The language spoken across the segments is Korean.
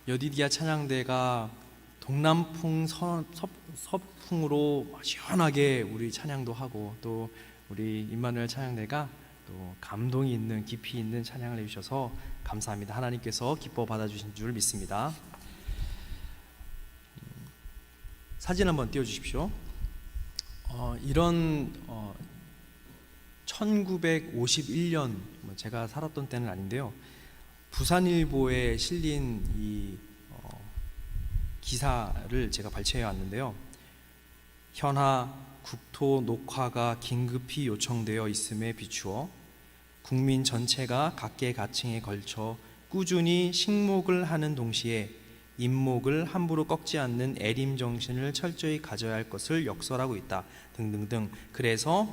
여디디아 찬양대가 동남풍 서풍으로 시원하게 우리 찬양도 하고, 또 우리 임마누엘 찬양대가 또 감동이 있는, 깊이 있는 찬양을 해주셔서 감사합니다. 하나님께서 기뻐 받아주신 줄 믿습니다. 사진 한번 띄워주십시오. 이런 1951년, 제가 살았던 때는 아닌데요, 부산일보에 실린 이 기사를 제가 발췌해 왔는데요, 현하 국토 녹화가 긴급히 요청되어 있음에 비추어 국민 전체가 각계각층에 걸쳐 꾸준히 식목을 하는 동시에 잎목을 함부로 꺾지 않는 애림 정신을 철저히 가져야 할 것을 역설하고 있다 등등등. 그래서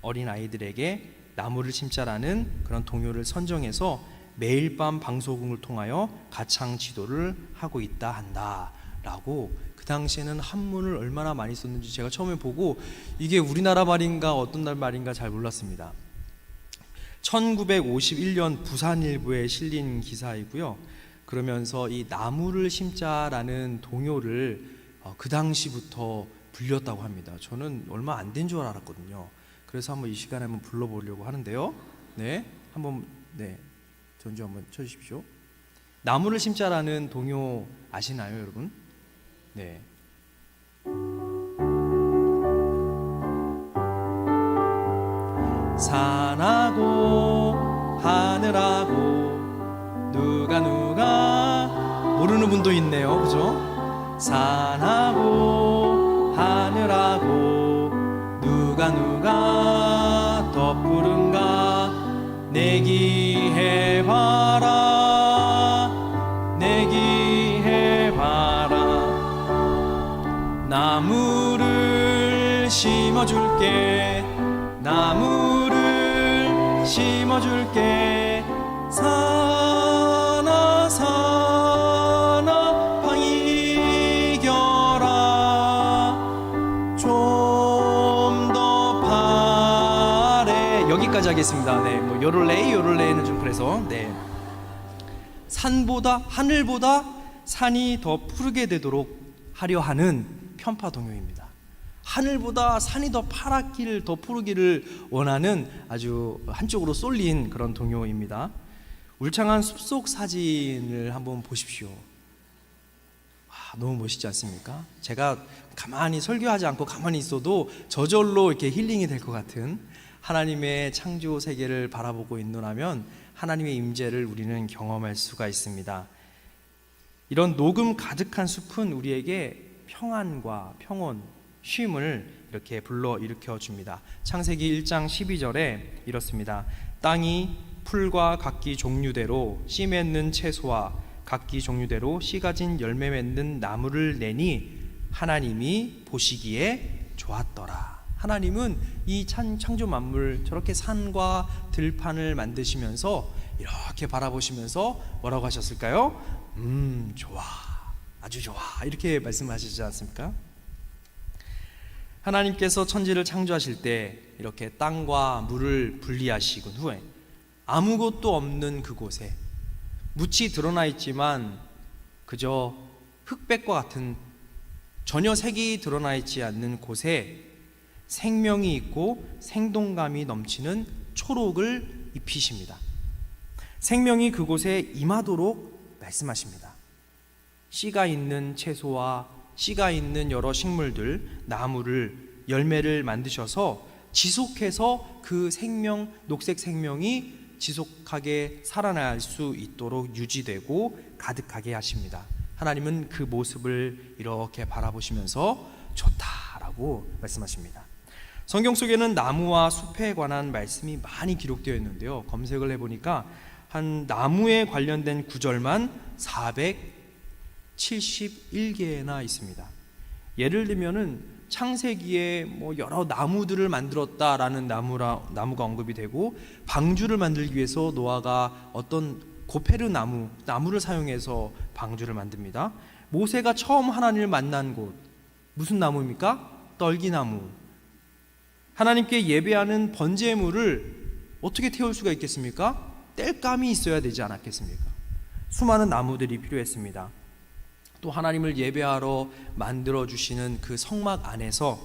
어린 아이들에게 나무를 심자라는 그런 동요를 선정해서 매일 밤 방송을 통하여 가창 지도를 하고 있다 한다라고. 그 당시에는 한문을 얼마나 많이 썼는지 제가 처음에 보고 이게 우리나라 말인가 어떤 날 말인가 잘 몰랐습니다. 1951년 부산일보에 실린 기사이고요. 그러면서 이 나무를 심자라는 동요를 그 당시부터 불렸다고 합니다. 저는 얼마 안 된 줄 알았거든요. 그래서 한번 이 시간에 한번 불러보려고 하는데요. 네, 한번 전주 한번 쳐주십시오. 나무를 심자라는 동요 아시나요, 여러분? 네. 산하고 하늘하고 누가 모르는 분도 있네요, 그죠? 산하고 하늘하고 누가 더 푸른가 내기해봐라 내기해봐라. 나무를 심어줄게 나무를 심어줄게 사나 사나 방이 겨라 좀 더 바래. 여기까지 하겠습니다. 네, 뭐 요럴레이는 좀 그래서 산보다 하늘보다 산이 더 푸르게 되도록 하려 하는 편파 동요입니다. 하늘보다 산이 더 파랗기를, 더 푸르기를 원하는 아주 한쪽으로 쏠린 그런 동요입니다. 울창한 숲속 사진을 한번 보십시오. 너무 멋있지 않습니까? 제가 가만히 설교하지 않고 가만히 있어도 저절로 이렇게 힐링이 될 것 같은 하나님의 창조 세계를 바라보고 있노라면 하나님의 임재를 우리는 경험할 수가 있습니다. 이런 녹음 가득한 숲은 우리에게 평안과 평온, 쉼을 이렇게 불러일으켜 줍니다. 창세기 1장 12절에 이렇습니다. 땅이 풀과 각기 종류대로 씨 맺는 채소와 각기 종류대로 씨 가진 열매 맺는 나무를 내니 하나님이 보시기에 좋았더라. 하나님은 이 창조 만물, 저렇게 산과 들판을 만드시면서 이렇게 바라보시면서 뭐라고 하셨을까요? 좋아, 아주 좋아, 이렇게 말씀하시지 않습니까? 하나님께서 천지를 창조하실 때 이렇게 땅과 물을 분리하시고 후에 아무것도 없는 그곳에 묻이 드러나 있지만 그저 흑백과 같은 전혀 색이 드러나 있지 않는 곳에 생명이 있고 생동감이 넘치는 초록을 입히십니다. 생명이 그곳에 임하도록 말씀하십니다. 씨가 있는 채소와 씨가 있는 여러 식물들, 나무를, 열매를 만드셔서 지속해서 그 생명, 녹색 생명이 지속하게 살아날 수 있도록 유지되고 가득하게 하십니다. 하나님은 그 모습을 이렇게 바라보시면서 좋다라고 말씀하십니다. 성경 속에는 나무와 숲에 관한 말씀이 많이 기록되어 있는데요, 검색을 해보니까 한 나무에 관련된 구절만 471개나 있습니다. 예를 들면은 창세기에 여러 나무들을 만들었다라는 나무가 언급이 되고, 방주를 만들기 위해서 노아가 어떤 고페르 나무를 사용해서 방주를 만듭니다. 모세가 처음 하나님을 만난 곳, 무슨 나무입니까? 떨기나무. 하나님께 예배하는 번제물을 어떻게 태울 수가 있겠습니까? 땔감이 있어야 되지 않았겠습니까? 수많은 나무들이 필요했습니다. 또 하나님을 예배하러 만들어주시는 그 성막 안에서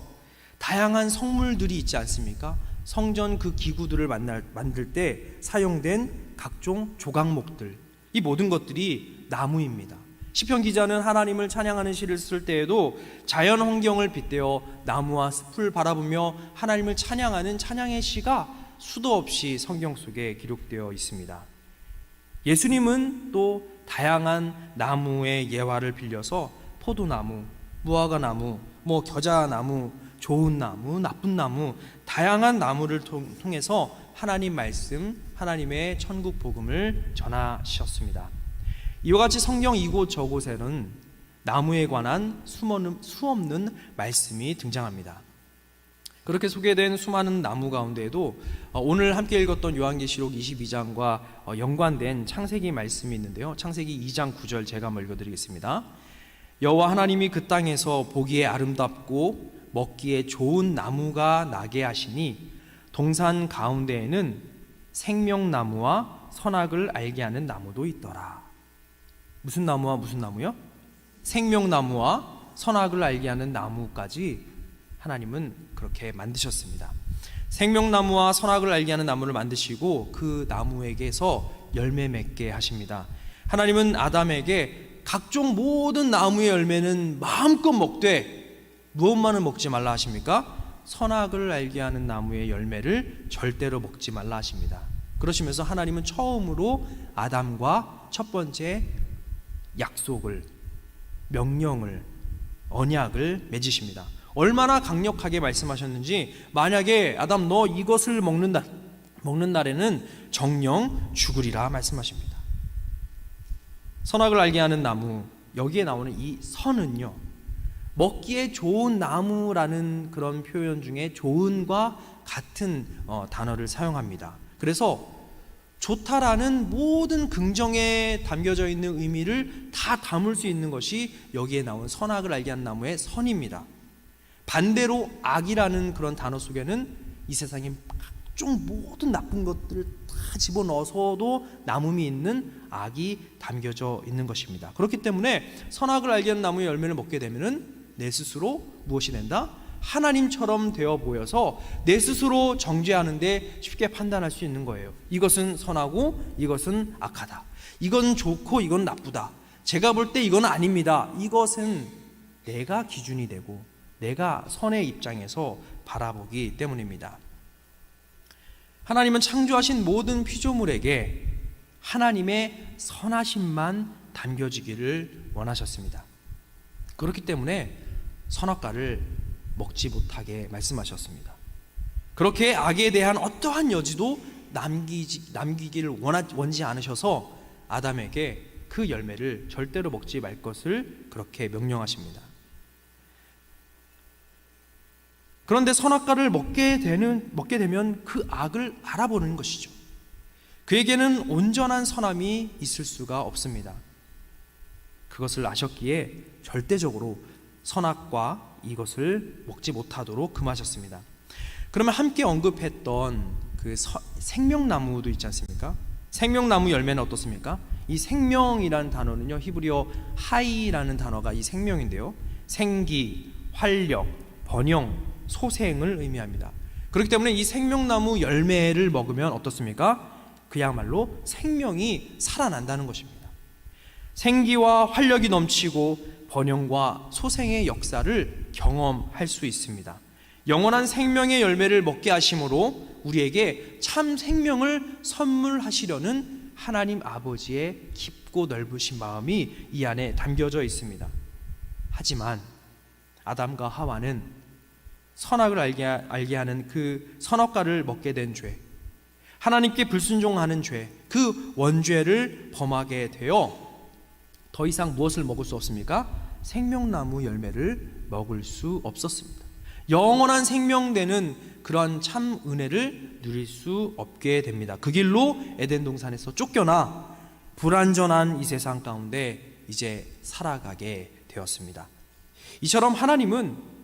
다양한 성물들이 있지 않습니까? 성전 그 기구들을 만들 때 사용된 각종 조각목들, 이 모든 것들이 나무입니다. 시편 기자는 하나님을 찬양하는 시를 쓸 때에도 자연 환경을 빗대어 나무와 숲을 바라보며 하나님을 찬양하는 찬양의 시가 수도 없이 성경 속에 기록되어 있습니다. 예수님은 또 다양한 나무의 예화를 빌려서 포도나무, 무화과나무, 겨자나무, 좋은 나무, 나쁜 나무, 다양한 나무를 통해서 하나님 말씀, 하나님의 천국 복음을 전하셨습니다. 이와 같이 성경 이곳 저곳에는 나무에 관한 수없는 말씀이 등장합니다. 그렇게 소개된 수많은 나무 가운데에도 오늘 함께 읽었던 요한계시록 22장과 연관된 창세기 말씀이 있는데요. 창세기 2장 9절 제가 한번 읽어드리겠습니다. 여호와 하나님이 그 땅에서 보기에 아름답고 먹기에 좋은 나무가 나게 하시니 동산 가운데에는 생명나무와 선악을 알게 하는 나무도 있더라. 무슨 나무와 무슨 나무요? 생명나무와 선악을 알게 하는 나무까지 하나님은 그렇게 만드셨습니다. 생명나무와 선악을 알게 하는 나무를 만드시고 그 나무에게서 열매 맺게 하십니다. 하나님은 아담에게 각종 모든 나무의 열매는 마음껏 먹되 무엇만은 먹지 말라 하십니까? 선악을 알게 하는 나무의 열매를 절대로 먹지 말라 하십니다. 그러시면서 하나님은 처음으로 아담과 첫 번째 약속을, 명령을, 언약을 맺으십니다. 얼마나 강력하게 말씀하셨는지, 만약에 아담 너 이것을 먹는 날에는 정령 죽으리라 말씀하십니다. 선악을 알게 하는 나무, 여기에 나오는 이 선은요, 먹기에 좋은 나무라는 그런 표현 중에 좋은과 같은 단어를 사용합니다. 그래서 좋다라는 모든 긍정에 담겨져 있는 의미를 다 담을 수 있는 것이 여기에 나온 선악을 알게 하는 나무의 선입니다. 반대로 악이라는 그런 단어 속에는 이 세상의 각종 모든 나쁜 것들을 다 집어넣어서도 남음이 있는 악이 담겨져 있는 것입니다. 그렇기 때문에 선악을 알게 하는 나무의 열매를 먹게 되면은 내 스스로 무엇이 된다? 하나님처럼 되어 보여서 내 스스로 정죄하는데 쉽게 판단할 수 있는 거예요. 이것은 선하고 이것은 악하다. 이건 좋고 이건 나쁘다. 제가 볼 때 이건 아닙니다. 이것은 내가 기준이 되고 내가 선의 입장에서 바라보기 때문입니다. 하나님은 창조하신 모든 피조물에게 하나님의 선하심만 담겨지기를 원하셨습니다. 그렇기 때문에 선악과를 먹지 못하게 말씀하셨습니다. 그렇게 악에 대한 어떠한 여지도 남기기를 원치 않으셔서 아담에게 그 열매를 절대로 먹지 말 것을 그렇게 명령하십니다. 그런데 선악과를 먹게 되면 그 악을 알아보는 것이죠. 그에게는 온전한 선함이 있을 수가 없습니다. 그것을 아셨기에 절대적으로 선악과 이것을 먹지 못하도록 금하셨습니다. 그러면 함께 언급했던 그 생명나무도 있지 않습니까? 생명나무 열매는 어떻습니까? 이 생명이라는 단어는요, 히브리어 하이라는 단어가 이 생명인데요, 생기, 활력, 번영, 소생을 의미합니다. 그렇기 때문에 이 생명나무 열매를 먹으면 어떻습니까? 그야말로 생명이 살아난다는 것입니다. 생기와 활력이 넘치고 번영과 소생의 역사를 경험할 수 있습니다. 영원한 생명의 열매를 먹게 하심으로 우리에게 참 생명을 선물하시려는 하나님 아버지의 깊고 넓으신 마음이 이 안에 담겨져 있습니다. 하지만 아담과 하와는 선악을 알게 하는 그 선악과를 먹게 된 죄, 하나님께 불순종하는 죄, 그 원죄를 범하게 되어 더 이상 무엇을 먹을 수 없습니까? 생명나무 열매를 먹을 수 없었습니다. 영원한 생명되는 그러한 참 은혜를 누릴 수 없게 됩니다. 그 길로 에덴 동산에서 쫓겨나 불완전한 이 세상 가운데 이제 살아가게 되었습니다. 이처럼 하나님은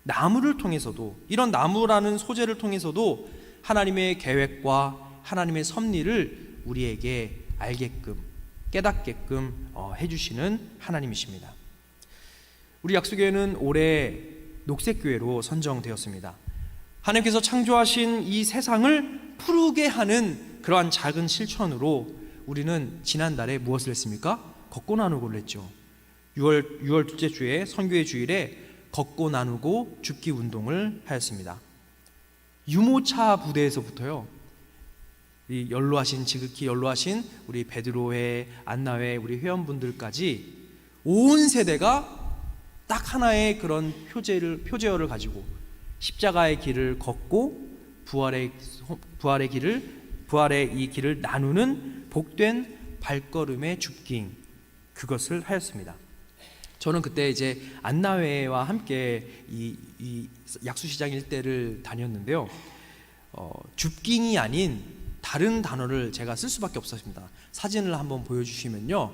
나무를 통해서도, 이런 나무라는 소재를 통해서도 하나님의 계획과 하나님의 섭리를 우리에게 알게끔, 깨닫게끔 해주시는 하나님이십니다. 우리 약수교회는 올해 녹색교회로 선정되었습니다. 하나님께서 창조하신 이 세상을 푸르게 하는 그러한 작은 실천으로 우리는 지난달에 무엇을 했습니까? 걷고 나누고를 했죠. 6월 둘째 주에 선교의 주일에 걷고 나누고 줍기 운동을 하였습니다. 유모차 부대에서부터요, 이 연로하신, 지극히 연로하신 우리 베드로회, 안나회, 우리 회원분들까지 온 세대가 딱 하나의 그런 표제어를 가지고 십자가의 길을 걷고 부활의 이 길을 나누는 복된 발걸음의 줍기, 그것을 하였습니다. 저는 그때 이제 안나회와 함께 이 약수시장 일대를 다녔는데요. 줍깅이 아닌 다른 단어를 제가 쓸 수밖에 없었습니다. 사진을 한번 보여주시면요,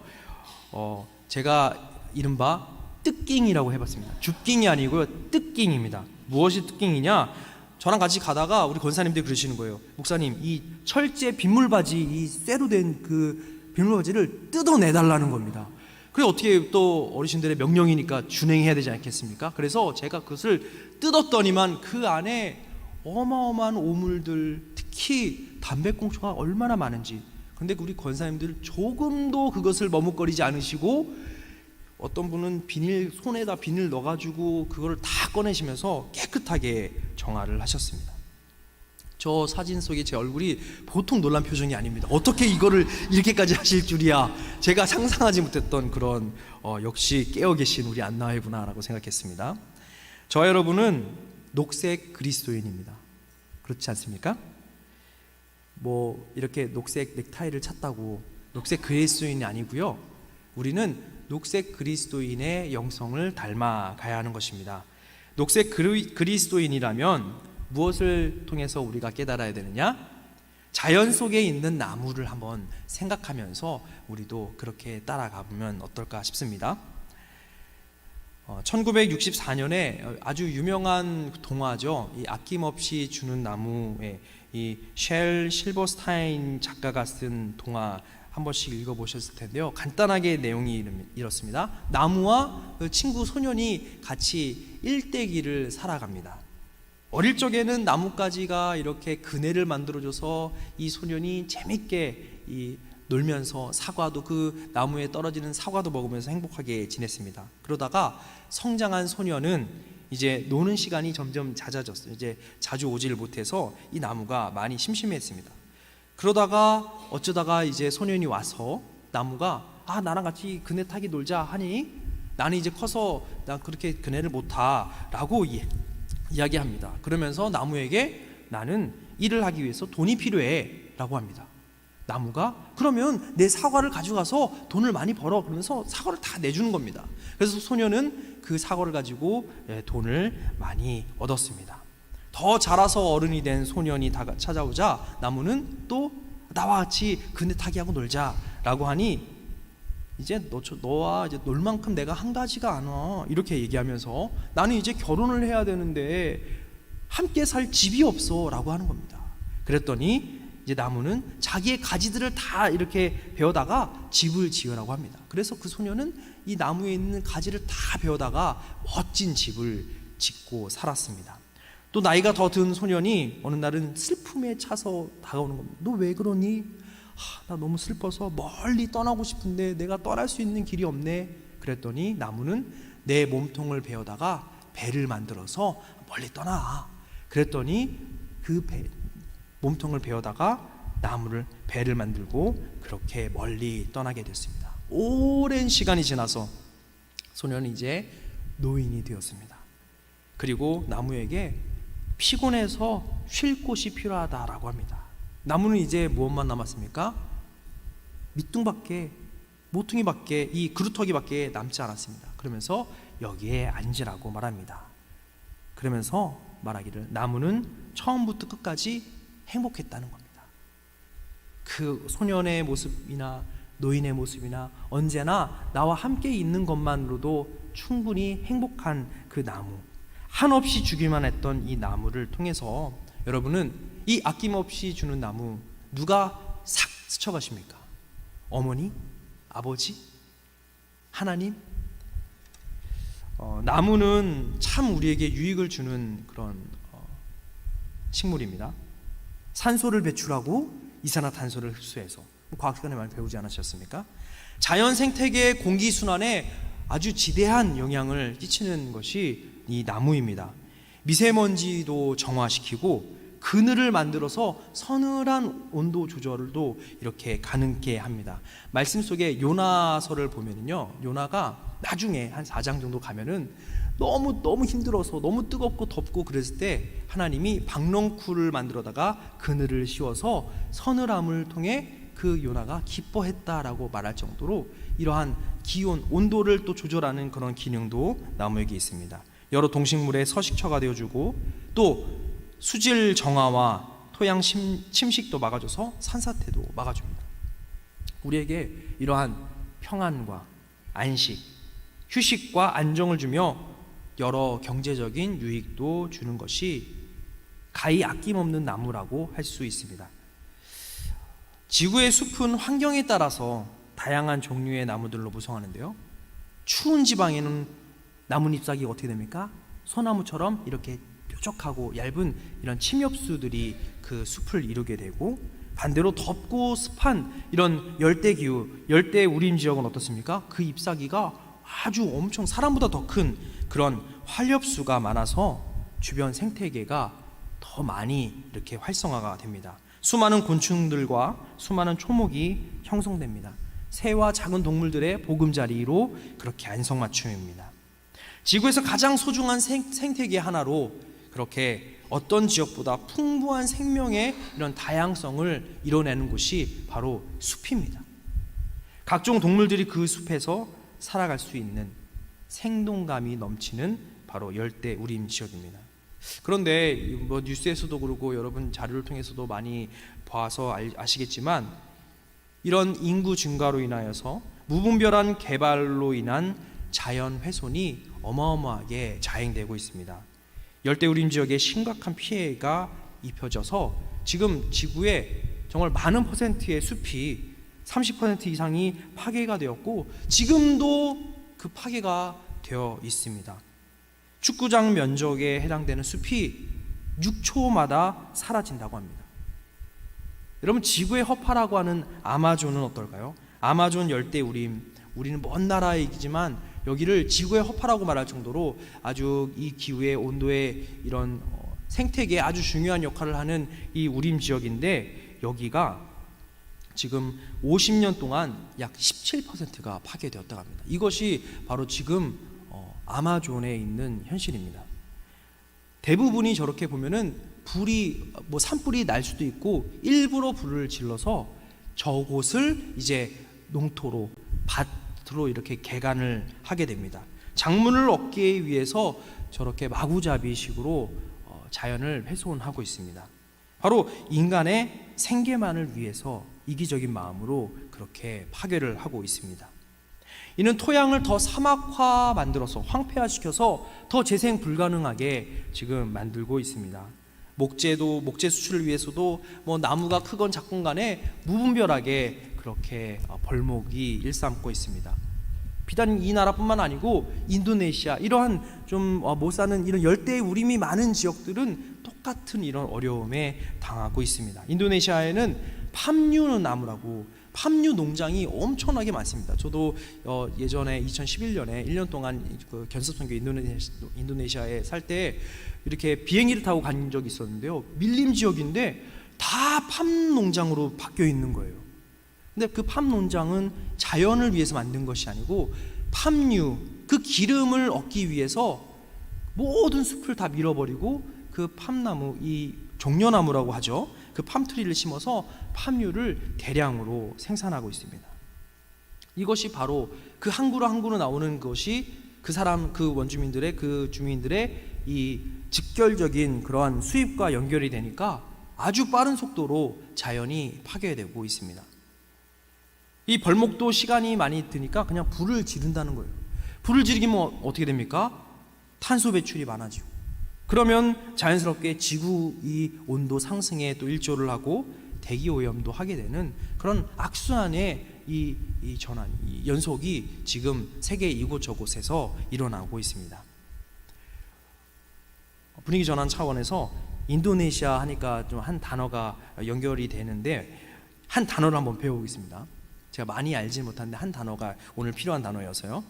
제가 이른바 뜻깅이라고 해봤습니다. 줍깅이 아니고요, 뜻깅입니다. 무엇이 뜻깅이냐? 저랑 같이 가다가 우리 권사님들이 그러시는 거예요. 목사님, 이 철제 빗물바지, 이 쇠로 된 그 빗물바지를 뜯어내달라는 겁니다. 그래, 어떻게 또 어르신들의 명령이니까 준행해야 되지 않겠습니까? 그래서 제가 그것을 뜯었더니만 그 안에 어마어마한 오물들, 특히 담배꽁초가 얼마나 많은지. 근데 우리 권사님들 조금도 그것을 머뭇거리지 않으시고, 어떤 분은 손에다 비닐 넣어가지고 그거를 다 꺼내시면서 깨끗하게 정화를 하셨습니다. 저 사진 속에 제 얼굴이 보통 놀란 표정이 아닙니다. 어떻게 이거를 이렇게까지 하실 줄이야. 제가 상상하지 못했던 그런 역시 깨어 계신 우리 안나회구나라고 생각했습니다. 저와 여러분은 녹색 그리스도인입니다. 그렇지 않습니까? 뭐 이렇게 녹색 넥타이를 찼다고 녹색 그리스도인이 아니고요, 우리는 녹색 그리스도인의 영성을 닮아가야 하는 것입니다. 녹색 그리스도인이라면 무엇을 통해서 우리가 깨달아야 되느냐? 자연 속에 있는 나무를 한번 생각하면서 우리도 그렇게 따라가 보면 어떨까 싶습니다. 1964년에 아주 유명한 동화죠. 이 아낌없이 주는 나무에 이 쉘 실버스타인 작가가 쓴 동화 한 번씩 읽어보셨을 텐데요. 간단하게 내용이 이렇습니다. 나무와 그 친구 소년이 같이 일대기를 살아갑니다. 어릴 적에는 나뭇가지가 이렇게 그네를 만들어줘서 이 소년이 재밌게 놀면서 사과도, 그 나무에 떨어지는 사과도 먹으면서 행복하게 지냈습니다. 그러다가 성장한 소년은 이제 노는 시간이 점점 잦아졌어요. 이제 자주 오지를 못해서 이 나무가 많이 심심했습니다. 그러다가 어쩌다가 이제 소년이 와서 나무가 나랑 같이 그네 타기 놀자 하니, 나는 이제 커서 나 그렇게 그네를 못 타라고 이야기합니다. 그러면서 나무에게 나는 일을 하기 위해서 돈이 필요해 라고 합니다. 나무가 그러면 내 사과를 가져가서 돈을 많이 벌어, 그러면서 사과를 다 내주는 겁니다. 그래서 소년은 그 사과를 가지고 돈을 많이 얻었습니다. 더 자라서 어른이 된 소년이 찾아오자 나무는 또 나와 같이 그네 타기 하고 놀자라고 하니, 이제 너와 이제 놀 만큼 내가 한 가지가 않아 이렇게 얘기하면서, 나는 이제 결혼을 해야 되는데 함께 살 집이 없어라고 하는 겁니다. 그랬더니 이제 나무는 자기의 가지들을 다 이렇게 베어다가 집을 지으라고 합니다. 그래서 그 소년은 이 나무에 있는 가지를 다 베어다가 멋진 집을 짓고 살았습니다. 또 나이가 더 든 소년이 어느 날은 슬픔에 차서 다가오는 겁니다. 너 왜 그러니? 나 너무 슬퍼서 멀리 떠나고 싶은데 내가 떠날 수 있는 길이 없네. 그랬더니 나무는 내 몸통을 베어다가 배를 만들어서 멀리 떠나. 그랬더니 그 몸통을 베어다가 배를 만들고 그렇게 멀리 떠나게 됐습니다. 오랜 시간이 지나서 소년은 이제 노인이 되었습니다. 그리고 나무에게 피곤해서 쉴 곳이 필요하다라고 합니다. 나무는 이제 무엇만 남았습니까? 모퉁이밖에, 이 그루터기밖에 남지 않았습니다. 그러면서 여기에 앉으라고 말합니다. 그러면서 말하기를 나무는 처음부터 끝까지 행복했다는 겁니다. 그 소년의 모습이나 노인의 모습이나 언제나 나와 함께 있는 것만으로도 충분히 행복한 그 나무, 한없이 주기만 했던 이 나무를 통해서 여러분은 이 아낌없이 주는 나무 누가 싹 스쳐가십니까? 어머니? 아버지? 하나님? 나무는 참 우리에게 유익을 주는 그런 식물입니다. 산소를 배출하고 이산화탄소를 흡수해서, 과학 시간에 많이 배우지 않으셨습니까? 자연 생태계의 공기 순환에 아주 지대한 영향을 끼치는 것이 이 나무입니다. 미세먼지도 정화시키고 그늘을 만들어서 서늘한 온도 조절도 이렇게 가능케 합니다. 말씀 속에 요나서를 보면은요, 요나가 나중에 한 4장 정도 가면은 너무 힘들어서 너무 뜨겁고 덥고 그랬을 때 하나님이 박넝쿨을 만들어다가 그늘을 씌워서 서늘함을 통해 그 요나가 기뻐했다라고 말할 정도로 이러한 기온, 온도를 또 조절하는 그런 기능도 나무에게 있습니다. 여러 동식물의 서식처가 되어주고 또 수질 정화와 토양 침식도 막아줘서 산사태도 막아줍니다. 우리에게 이러한 평안과 안식, 휴식과 안정을 주며 여러 경제적인 유익도 주는 것이 가히 아낌없는 나무라고 할 수 있습니다. 지구의 숲은 환경에 따라서 다양한 종류의 나무들로 구성하는데요, 추운 지방에는 나뭇잎사귀가 어떻게 됩니까? 소나무처럼 이렇게 뾰족하고 얇은 이런 침엽수들이 그 숲을 이루게 되고, 반대로 덥고 습한 이런 열대기후, 열대 우림 지역은 어떻습니까? 그 잎사귀가 아주 엄청 사람보다 더 큰 그런 활엽수가 많아서 주변 생태계가 더 많이 이렇게 활성화가 됩니다. 수많은 곤충들과 수많은 초목이 형성됩니다. 새와 작은 동물들의 보금자리로 그렇게 안성맞춤입니다. 지구에서 가장 소중한 생태계 하나로 그렇게 어떤 지역보다 풍부한 생명의 이런 다양성을 이뤄내는 곳이 바로 숲입니다. 각종 동물들이 그 숲에서 살아갈 수 있는 생동감이 넘치는 바로 열대 우림 지역입니다. 그런데 뉴스에서도 그러고 여러분 자료를 통해서도 많이 봐서 아시겠지만, 이런 인구 증가로 인하여서 무분별한 개발로 인한 자연 훼손이 어마어마하게 자행되고 있습니다. 열대우림 지역에 심각한 피해가 입혀져서 지금 지구에 정말 많은 퍼센트의 숲이 30% 이상이 파괴가 되었고 지금도 그 파괴가 되어 있습니다. 축구장 면적에 해당되는 숲이 6초마다 사라진다고 합니다. 여러분, 지구의 허파라고 하는 아마존은 어떨까요? 아마존 열대우림, 우리는 먼 나라이지만 여기를 지구의 허파라고 말할 정도로 아주 이 기후의 온도의 이런 생태계에 아주 중요한 역할을 하는 이 우림 지역인데, 여기가 지금 50년 동안 약 17%가 파괴되었다고 합니다. 이것이 바로 지금 아마존에 있는 현실입니다. 대부분이 저렇게 보면은 불이 산불이 날 수도 있고 일부러 불을 질러서 저곳을 이제 농토로, 밭으로 이렇게 개간을 하게 됩니다. 작물을 얻기 위해서 저렇게 마구잡이식으로 자연을 훼손하고 있습니다. 바로 인간의 생계만을 위해서 이기적인 마음으로 그렇게 파괴를 하고 있습니다. 이는 토양을 더 사막화 만들어서 황폐화시켜서 더 재생 불가능하게 지금 만들고 있습니다. 목재 수출을 위해서도 나무가 크건 작건 간에 무분별하게 그렇게 벌목이 일삼고 있습니다. 비단 이 나라뿐만 아니고 인도네시아, 이러한 좀 못 사는 이런 열대 우림이 많은 지역들은 똑같은 이런 어려움에 당하고 있습니다. 인도네시아에는 팜유 나무라고, 팜유 농장이 엄청나게 많습니다. 저도 예전에 2011년에 1년 동안 그 견습선교 인도네시아에 살 때 이렇게 비행기를 타고 간 적이 있었는데요, 밀림 지역인데 다 팜 농장으로 바뀌어 있는 거예요. 근데 그 팜 농장은 자연을 위해서 만든 것이 아니고 팜유, 그 기름을 얻기 위해서 모든 숲을 다 밀어버리고 그 팜나무, 이 종려나무라고 하죠, 그 팜트리를 심어서 팜유를 대량으로 생산하고 있습니다. 이것이 바로 그 한 그루 한 그루 나오는 것이 그 원주민들의, 그 주민들의 이 직결적인 그러한 수입과 연결이 되니까 아주 빠른 속도로 자연이 파괴되고 있습니다. 이 벌목도 시간이 많이 드니까 그냥 불을 지른다는 거예요. 불을 지르면 어떻게 됩니까? 탄소 배출이 많아지고, 그러면 자연스럽게 지구 이 온도 상승에 또 일조를 하고 대기 오염도 하게 되는 그런 악순환에 이 전환, 이 연속이 지금 세계 이곳저곳에서 일어나고 있습니다. 분위기 전환 차원에서 인도네시아 하니까 좀 한 단어가 연결이 되는데, 한 단어를 한번 배워보겠습니다. 제가 많이 알지 못하는데 한 단어가 오늘 필요한 단어여서요.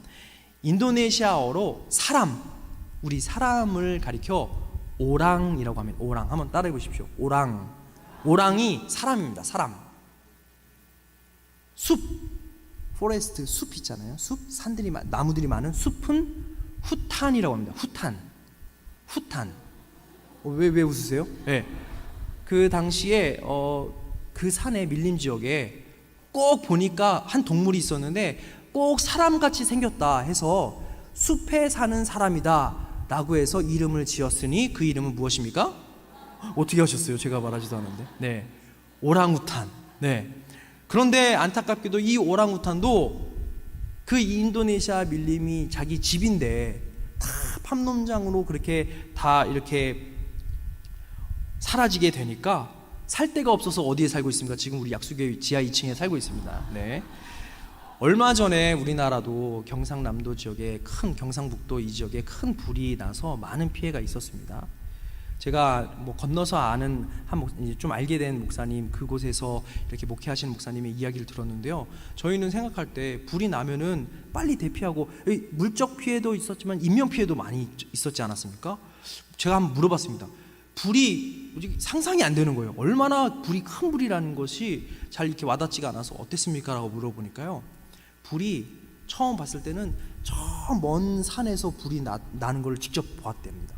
인도네시아어로 사람, 우리 사람을 가리켜 오랑이라고 하면, 오랑 한번 따라해 보십시오. 오랑, 오랑이 사람입니다. 사람. 숲, 포레스트, 숲 있잖아요. 숲, 산들이 나무들이 많은 숲은 후탄이라고 합니다. 후탄, 후탄. 왜 웃으세요? 네. 그 당시에 그 산의 밀림 지역에 꼭 보니까 한 동물이 있었는데 꼭 사람같이 생겼다 해서 숲에 사는 사람이다 라고 해서 이름을 지었으니 그 이름은 무엇입니까? 어떻게 하셨어요? 제가 말하지도 않았는데. 네, 오랑우탄. 네. 그런데 안타깝게도 이 오랑우탄도 그 인도네시아 밀림이 자기 집인데 다 팜농장으로 그렇게 다 이렇게 사라지게 되니까 살 데가 없어서 어디에 살고 있습니까? 지금 우리 약수교회 지하 2층에 살고 있습니다. 네. 얼마 전에 우리나라도 경상남도 지역에 경상북도 이 지역에 큰 불이 나서 많은 피해가 있었습니다. 제가 건너서 아는 좀 알게 된 목사님, 그곳에서 이렇게 목회하시는 목사님의 이야기를 들었는데요. 저희는 생각할 때 불이 나면은 빨리 대피하고, 물적 피해도 있었지만 인명 피해도 많이 있었지 않았습니까? 제가 한번 물어봤습니다. 불이 상상이 안 되는 거예요. 얼마나 불이 큰 불이라는 것이 잘 이렇게 와닿지가 않아서 어땠습니까? 라고 물어보니까요, 불이 처음 봤을 때는 저 먼 산에서 불이 나는 걸 직접 보았답니다.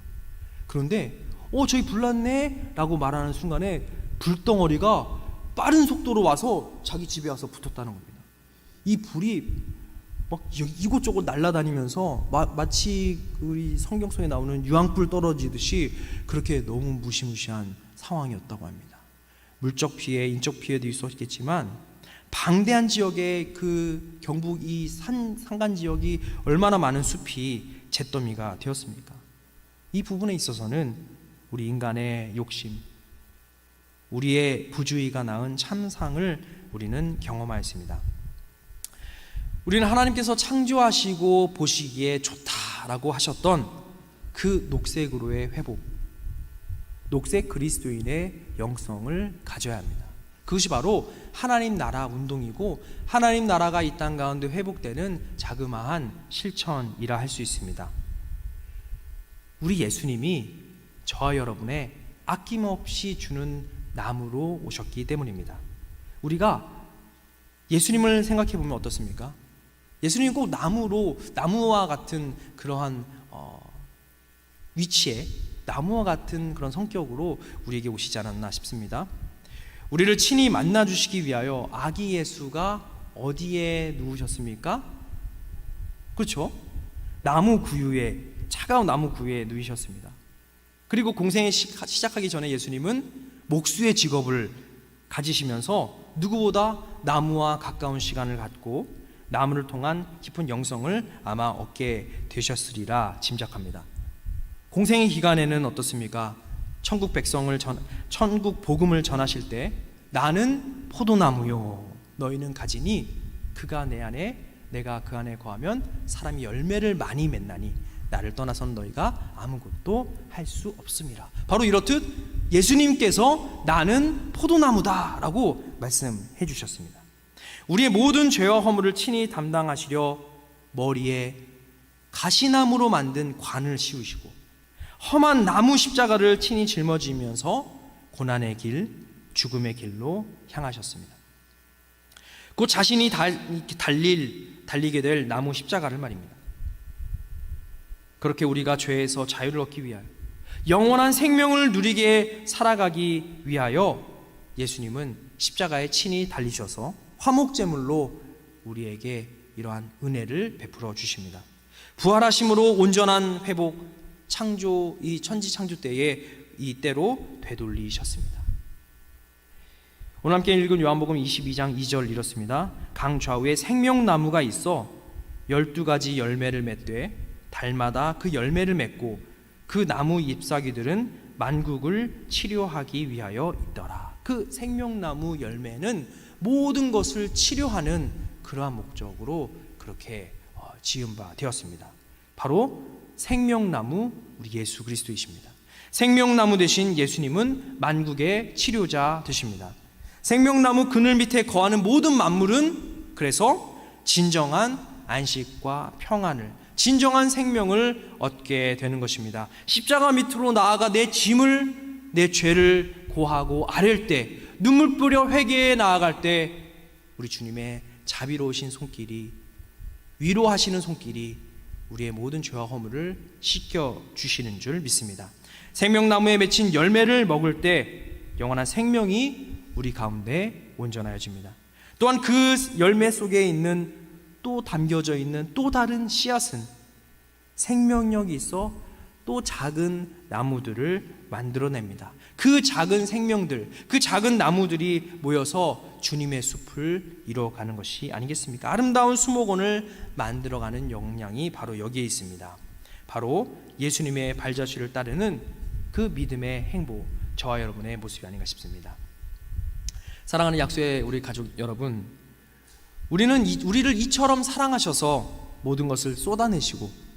그런데 저기 불 났네 라고 말하는 순간에 불덩어리가 빠른 속도로 와서 자기 집에 와서 붙었다는 겁니다. 이 불이 막 이곳저곳 날아다니면서 마치 우리 성경 속에 나오는 유황불 떨어지듯이 그렇게 너무 무시무시한 상황이었다고 합니다. 물적 피해, 인적 피해도 있었겠지만 방대한 지역의 그 경북 이 산간 지역이 얼마나 많은 숲이 잿더미가 되었습니까? 이 부분에 있어서는 우리 인간의 욕심, 우리의 부주의가 낳은 참상을 우리는 경험하였습니다. 우리는 하나님께서 창조하시고 보시기에 좋다라고 하셨던 그 녹색으로의 회복, 녹색 그리스도인의 영성을 가져야 합니다. 그것이 바로 하나님 나라 운동이고, 하나님 나라가 이 땅 가운데 회복되는 자그마한 실천이라 할 수 있습니다. 우리 예수님이 저와 여러분의 아낌없이 주는 나무로 오셨기 때문입니다. 우리가 예수님을 생각해 보면 어떻습니까? 예수님은 꼭 나무와 같은 그러한 위치에, 나무와 같은 그런 성격으로 우리에게 오시지 않았나 싶습니다. 우리를 친히 만나 주시기 위하여 아기 예수가 어디에 누우셨습니까? 그렇죠? 나무 구유에, 차가운 나무 구유에 누이셨습니다. 그리고 공생에 시작하기 전에 예수님은 목수의 직업을 가지시면서 누구보다 나무와 가까운 시간을 갖고 나무를 통한 깊은 영성을 아마 얻게 되셨으리라 짐작합니다. 공생의 기간에는 어떻습니까? 천국 복음을 전하실 때 나는 포도나무요 너희는 가지니 그가 내 안에 내가 그 안에 거하면 사람이 열매를 많이 맺나니 나를 떠나서는 너희가 아무것도 할 수 없습니다. 바로 이렇듯 예수님께서 나는 포도나무다 라고 말씀해 주셨습니다. 우리의 모든 죄와 허물을 친히 담당하시려 머리에 가시나무로 만든 관을 씌우시고 험한 나무 십자가를 친히 짊어지면서 고난의 길, 죽음의 길로 향하셨습니다. 곧 자신이 달리게 될 나무 십자가를 말입니다. 그렇게 우리가 죄에서 자유를 얻기 위하여 영원한 생명을 누리게 살아가기 위하여 예수님은 십자가에 친히 달리셔서 화목제물로 우리에게 이러한 은혜를 베풀어 주십니다. 부활하심으로 온전한 회복, 창조, 이 천지 창조 때에 이때로 되돌리셨습니다. 오늘 함께 읽은 요한복음 22장 2절 이렇습니다. 강 좌우에 생명나무가 있어 12가지 열매를 맺되 달마다 그 열매를 맺고 그 나무 잎사귀들은 만국을 치료하기 위하여 있더라. 그 생명나무 열매는 모든 것을 치료하는 그러한 목적으로 그렇게 지은 바 되었습니다. 바로 생명나무 우리 예수 그리스도이십니다. 생명나무 되신 예수님은 만국의 치료자 되십니다. 생명나무 그늘 밑에 거하는 모든 만물은 그래서 진정한 안식과 평안을, 진정한 생명을 얻게 되는 것입니다. 십자가 밑으로 나아가 내 짐을, 내 죄를 고하고 아랠 때, 눈물 뿌려 회개에 나아갈 때 우리 주님의 자비로우신 손길이, 위로하시는 손길이 우리의 모든 죄와 허물을 씻겨주시는 줄 믿습니다. 생명나무에 맺힌 열매를 먹을 때 영원한 생명이 우리 가운데 온전하여집니다. 또한 그 열매 속에 있는, 또 담겨져 있는 또 다른 씨앗은 생명력이 있어 또 작은 나무들을 만들어냅니다. 그 작은 생명들, 그 작은 나무들이 모여서 주님의 숲을 이루어가는 것이 아니겠습니까? 아름다운 수목원을 만들어가는 역량이 바로 여기에 있습니다. 바로 예수님의 발자취를 따르는 그 믿음의 행보, 저와 여러분의 모습이 아닌가 싶습니다. 사랑하는 약수의 우리 가족 여러분, 우리를 이처럼 사랑하셔서 모든 것을 쏟아내시고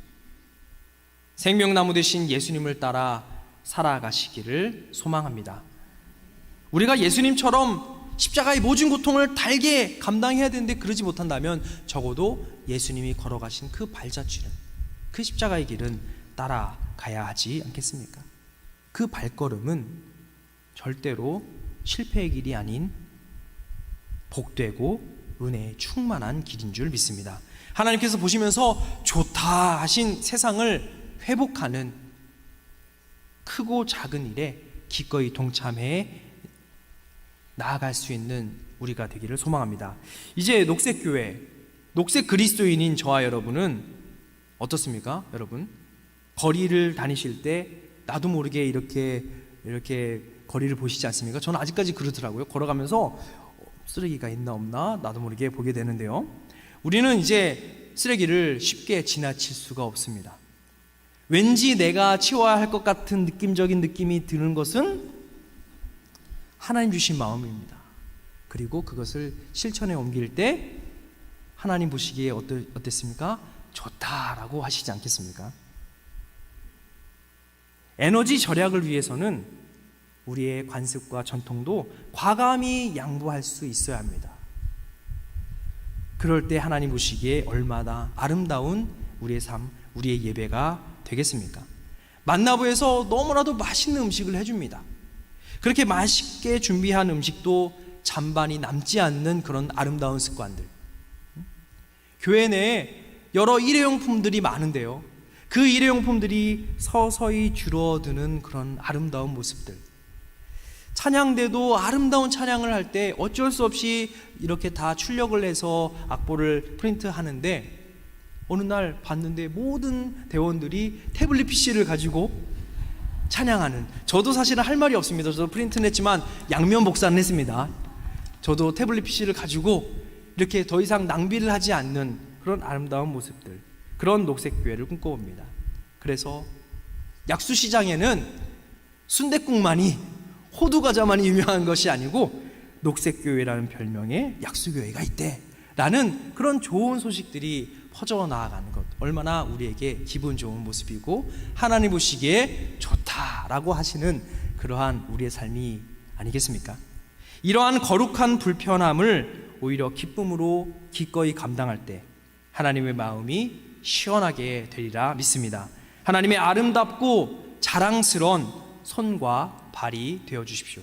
생명나무 되신 예수님을 따라 살아가시기를 소망합니다. 우리가 예수님처럼 십자가의 모든 고통을 달게 감당해야 되는데 그러지 못한다면 적어도 예수님이 걸어가신 그 발자취는, 그 십자가의 길은 따라가야 하지 않겠습니까? 그 발걸음은 절대로 실패의 길이 아닌 복되고 은혜에 충만한 길인 줄 믿습니다. 하나님께서 보시면서 좋다 하신 세상을 회복하는 크고 작은 일에 기꺼이 동참해 나아갈 수 있는 우리가 되기를 소망합니다. 이제 녹색교회, 녹색 그리스도인인 저와 여러분은 어떻습니까? 여러분, 거리를 다니실 때 나도 모르게 이렇게 거리를 보시지 않습니까? 저는 아직까지 그러더라고요. 걸어가면서 쓰레기가 있나 없나 나도 모르게 보게 되는데요. 우리는 이제 쓰레기를 쉽게 지나칠 수가 없습니다. 왠지 내가 치워야 할 것 같은 느낌적인 느낌이 드는 것은 하나님 주신 마음입니다. 그리고 그것을 실천에 옮길 때 하나님 보시기에 어땠습니까? 좋다라고 하시지 않겠습니까? 에너지 절약을 위해서는 우리의 관습과 전통도 과감히 양보할 수 있어야 합니다. 그럴 때 하나님 보시기에 얼마나 아름다운 우리의 삶, 우리의 예배가 되겠습니까? 만나부에서 너무나도 맛있는 음식을 해줍니다. 그렇게 맛있게 준비한 음식도 잔반이 남지 않는 그런 아름다운 습관들. 교회 내에 여러 일회용품들이 많은데요, 그 일회용품들이 서서히 줄어드는 그런 아름다운 모습들. 찬양대도 아름다운 찬양을 할 때 어쩔 수 없이 이렇게 다 출력을 해서 악보를 프린트하는데 어느 날 봤는데 모든 대원들이 태블릿 PC를 가지고 찬양하는, 저도 사실은 할 말이 없습니다. 저도 프린트는 했지만 양면 복사는 했습니다. 저도 태블릿 PC를 가지고 이렇게 더 이상 낭비를 하지 않는 그런 아름다운 모습들, 그런 녹색교회를 꿈꿔봅니다. 그래서 약수시장에는 순댓국만이, 호두과자만이 유명한 것이 아니고 녹색교회라는 별명의 약수교회가 있대 라는 그런 좋은 소식들이 퍼져나가는 것, 얼마나 우리에게 기분 좋은 모습이고 하나님 보시기에 좋다라고 하시는 그러한 우리의 삶이 아니겠습니까? 이러한 거룩한 불편함을 오히려 기쁨으로 기꺼이 감당할 때 하나님의 마음이 시원하게 되리라 믿습니다. 하나님의 아름답고 자랑스러운 손과 발이 되어주십시오.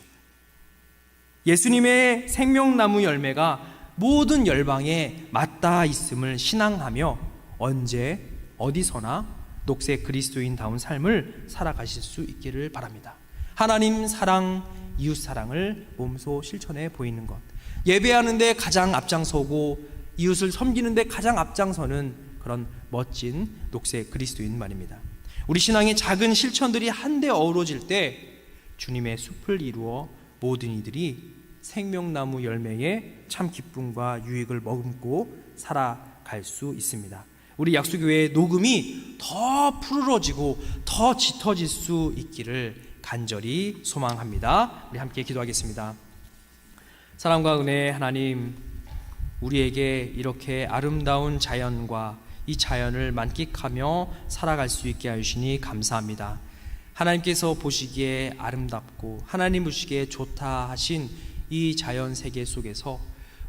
예수님의 생명나무 열매가 모든 열방에 맞닿아 있음을 신앙하며 언제 어디서나 녹색 그리스도인다운 삶을 살아가실 수 있기를 바랍니다. 하나님 사랑, 이웃 사랑을 몸소 실천해 보이는 것, 예배하는데 가장 앞장서고 이웃을 섬기는데 가장 앞장서는 그런 멋진 녹색 그리스도인 말입니다. 우리 신앙의 작은 실천들이 한데 어우러질 때 주님의 숲을 이루어 모든 이들이 생명나무 열매에 참 기쁨과 유익을 머금고 살아갈 수 있습니다. 우리 약수교회의 녹음이 더 푸르러지고 더 짙어질 수 있기를 간절히 소망합니다. 우리 함께 기도하겠습니다. 사랑과 은혜의 하나님, 우리에게 이렇게 아름다운 자연과 이 자연을 만끽하며 살아갈 수 있게 하시니 감사합니다. 하나님께서 보시기에 아름답고 하나님 보시기에 좋다 하신 이 자연 세계 속에서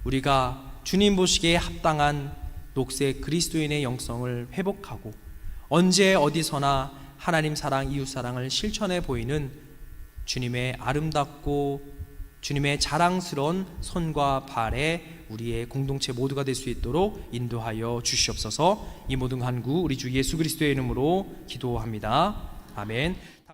우리가 주님 보시기에 합당한 녹색 그리스도인의 영성을 회복하고 언제 어디서나 하나님 사랑, 이웃 사랑을 실천해 보이는 주님의 아름답고 주님의 자랑스러운 손과 발에 우리의 공동체 모두가 될 수 있도록 인도하여 주시옵소서. 이 모든 간구 우리 주 예수 그리스도의 이름으로 기도합니다. 아멘.